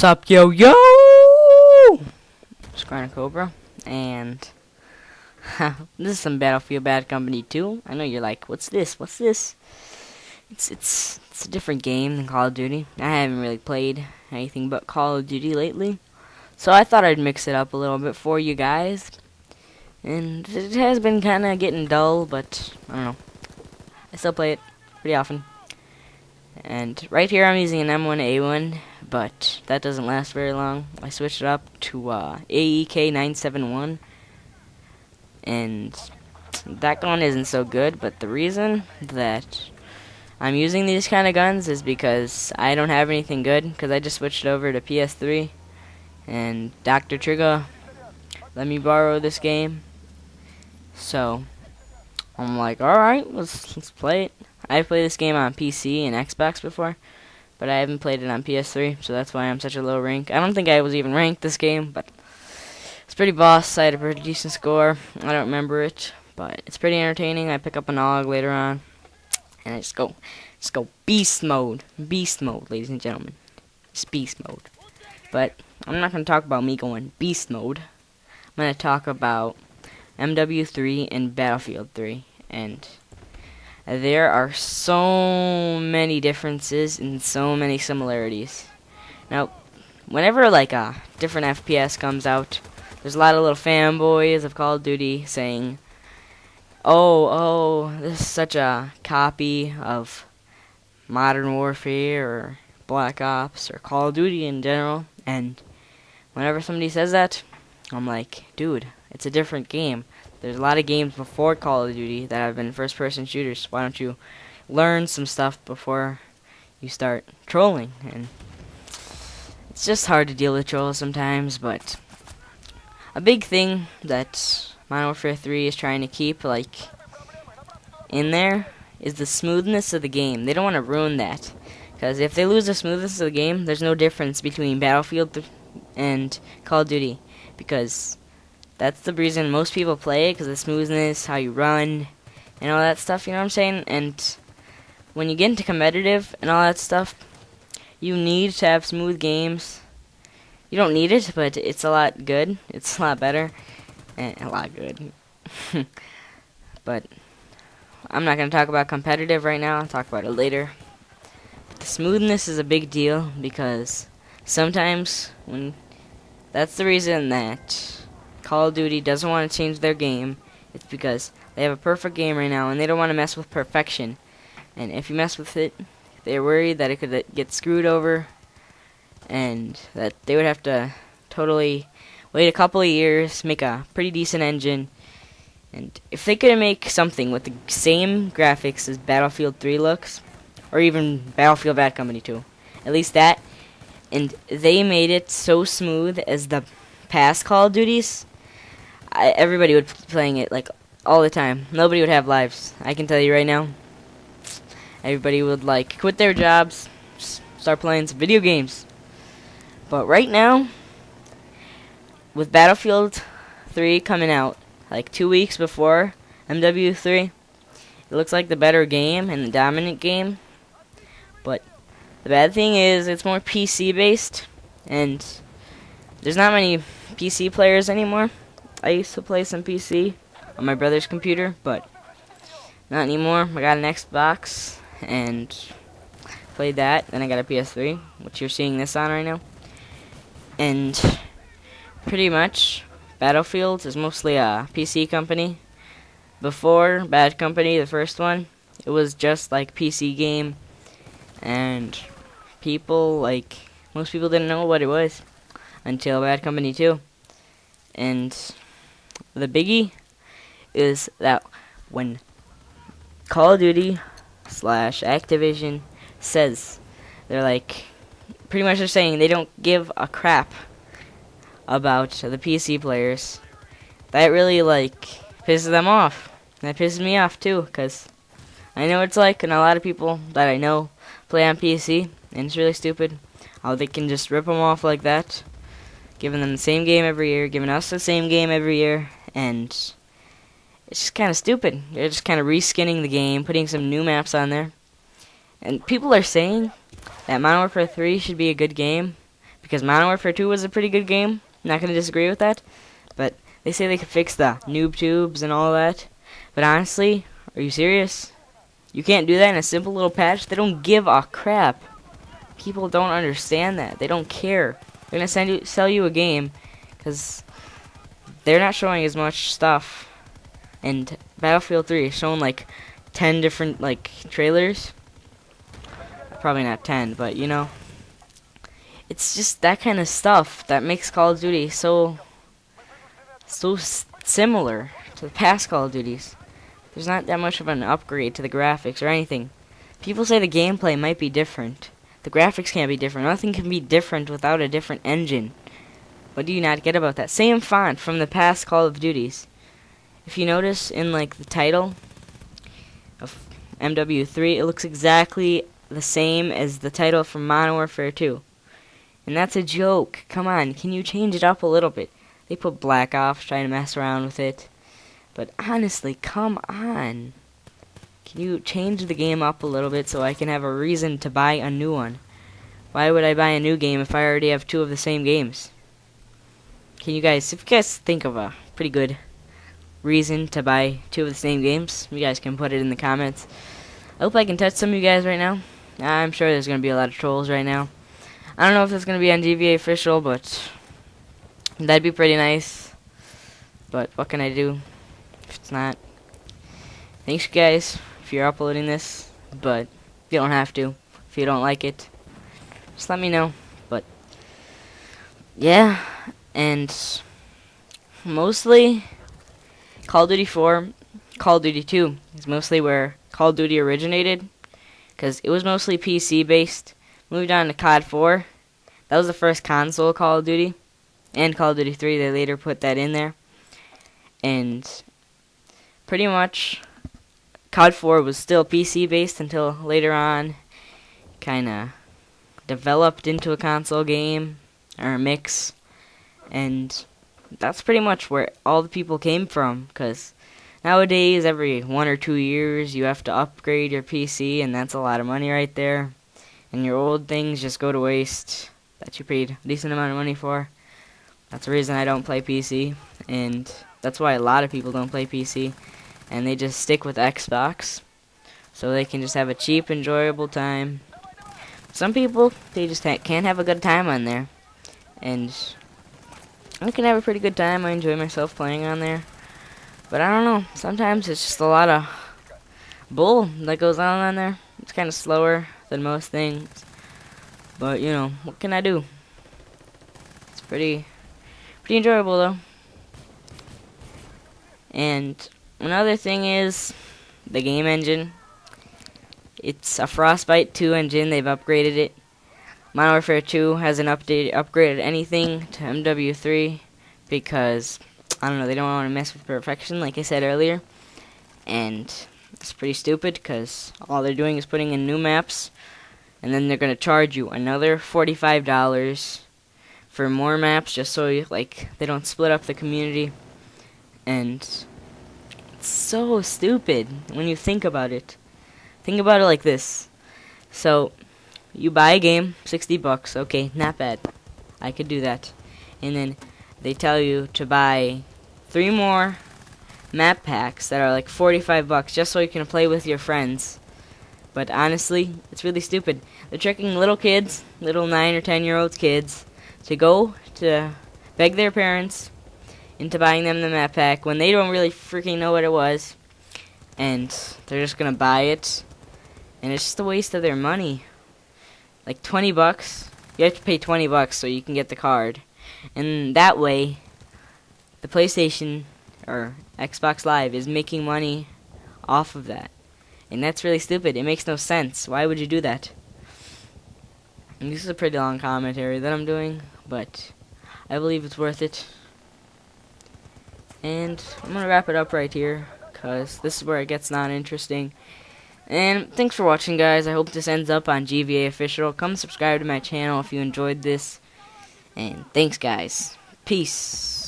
Sup, yo, yo! It's Cobra, and this is some Battlefield Bad Company 2. I know you're like, what's this? What's this? It's a different game than Call of Duty. I haven't really played anything but Call of Duty lately, so I thought I'd mix it up a little bit for you guys. And it has been kind of getting dull, but I don't know. I still play it pretty often. And right here I'm using an M1A1, but that doesn't last very long. I switched it up to AEK971, and that gun isn't so good, but the reason that I'm using these kind of guns is because I don't have anything good, because I just switched over to PS3, and Dr. Trigger let me borrow this game. So I'm like, alright, let's play it. I've played this game on PC and Xbox before, but I haven't played it on PS3, so that's why I'm such a low rank. I don't think I was even ranked this game, but it's pretty boss. I had a pretty decent score. I don't remember it, but it's pretty entertaining. I pick up an AUG later on, and I just go beast mode, ladies and gentlemen. It's beast mode. But I'm not going to talk about me going beast mode. I'm going to talk about MW3 and Battlefield 3, and there are so many differences and so many similarities. Now, whenever like a different FPS comes out, there's a lot of little fanboys of Call of Duty saying, oh, this is such a copy of Modern Warfare or Black Ops or Call of Duty in general. And whenever somebody says that, I'm like, dude, it's a different game. There's a lot of games before Call of Duty that have been first-person shooters. Why don't you learn some stuff before you start trolling? And it's just hard to deal with trolls sometimes, but a big thing that Modern Warfare 3 is trying to keep like in there is the smoothness of the game. They don't want to ruin that, because if they lose the smoothness of the game, there's no difference between Battlefield and Call of Duty, because that's the reason most people play it, because of the smoothness, how you run, and all that stuff, you know what I'm saying? And when you get into competitive and all that stuff, you need to have smooth games. You don't need it, but it's a lot good. It's a lot better. And a lot good. But I'm not going to talk about competitive right now. I'll talk about it later. But the smoothness is a big deal, because sometimes that's the reason that Call of Duty doesn't want to change their game. It's because they have a perfect game right now, and they don't want to mess with perfection. And if you mess with it, they're worried that it could get screwed over, and that they would have to totally wait a couple of years, make a pretty decent engine. And if they could make something with the same graphics as Battlefield 3 looks, or even Battlefield Bad Company 2, at least that, and they made it so smooth as the past Call of Duties, everybody would be playing it like all the time. Nobody would have lives. I can tell you right now. Everybody would like quit their jobs, start playing some video games. But right now, with Battlefield 3 coming out like 2 weeks before MW3, it looks like the better game and the dominant game. But the bad thing is it's more PC based, and there's not many PC players anymore. I used to play some PC on my brother's computer, but not anymore. I got an Xbox and played that. Then I got a PS3, which you're seeing this on right now. And pretty much Battlefield is mostly a PC company. Before Bad Company, the first one, it was just like PC game, and most people didn't know what it was until Bad Company 2. And the biggie is that when Call of Duty / Activision says, they're like, pretty much they're saying they don't give a crap about the PC players. That really like pisses them off. That pisses me off too, because I know what it's like, and a lot of people that I know play on PC, and it's really stupid how they can just rip them off like that, giving them the same game every year, giving us the same game every year, and it's just kind of stupid. They're just kind of reskinning the game, putting some new maps on there. And people are saying that Modern Warfare 3 should be a good game because Modern Warfare 2 was a pretty good game. Not gonna disagree with that, but they say they could fix the noob tubes and all that. But honestly, are you serious? You can't do that in a simple little patch? They don't give a crap. People don't understand that. They don't care. They're gonna sell you a game because they're not showing as much stuff. And Battlefield 3 is showing like 10 different like trailers. Probably not 10, but you know, it's just that kind of stuff that makes Call of Duty so similar to the past Call of Duties. There's not that much of an upgrade to the graphics or anything. People say the gameplay might be different. The graphics can't be different. Nothing can be different without a different engine. What do you not get about that? Same font from the past Call of Duties. If you notice in like the title of MW3, it looks exactly the same as the title from Modern Warfare 2. And that's a joke. Come on, can you change it up a little bit? They put Black Ops, trying to mess around with it. But honestly, come on. Can you change the game up a little bit so I can have a reason to buy a new one? Why would I buy a new game if I already have two of the same games? Can you guys, if you guys think of a pretty good reason to buy two of the same games, you guys can put it in the comments. I hope I can touch some of you guys right now. I'm sure there's going to be a lot of trolls right now. I don't know if it's going to be on GVA official, but that'd be pretty nice. But what can I do if it's not? Thanks, guys, if you're uploading this, but you don't have to. If you don't like it, just let me know. But yeah, and mostly Call of Duty 4, Call of Duty 2 is mostly where Call of Duty originated, because it was mostly PC based. Moved on to COD 4. That was the first console Call of Duty, and Call of Duty 3. They later put that in there, and pretty much COD 4 was still PC based until later on, kind of developed into a console game or a mix, and that's pretty much where all the people came from, because nowadays every 1 or 2 years you have to upgrade your PC, and that's a lot of money right there, and your old things just go to waste that you paid a decent amount of money for. That's the reason I don't play PC, and that's why a lot of people don't play PC, and they just stick with Xbox so they can just have a cheap, enjoyable time. Some people, they just can't have a good time on there, and I can have a pretty good time. I enjoy myself playing on there, but I don't know, sometimes it's just a lot of bull that goes on there. It's kind of slower than most things, but you know, what can I do? It's pretty enjoyable though. And another thing is the game engine. It's a Frostbite 2 engine. They've upgraded it. Modern Warfare 2 hasn't upgraded anything to MW3 because, I don't know, they don't want to mess with perfection like I said earlier. And it's pretty stupid because all they're doing is putting in new maps, and then they're going to charge you another $45 for more maps just so you, like, they don't split up the community. And it's so stupid when you think about it. Think about it like this. So, you buy a game, $60, okay, not bad. I could do that. And then they tell you to buy 3 more map packs that are like $45 just so you can play with your friends. But honestly, it's really stupid. They're tricking little kids, little 9 or 10-year-old kids, to go to beg their parents into buying them the map pack when they don't really freaking know what it was, and they're just gonna buy it, and it's just a waste of their money. Like $20, you have to pay $20 so you can get the card, and that way the PlayStation or Xbox Live is making money off of that, and that's really stupid. It makes no sense. Why would you do that? And this is a pretty long commentary that I'm doing, but I believe it's worth it. And I'm going to wrap it up right here, because this is where it gets not interesting. And thanks for watching, guys. I hope this ends up on GVA Official. Come subscribe to my channel if you enjoyed this. And thanks, guys. Peace.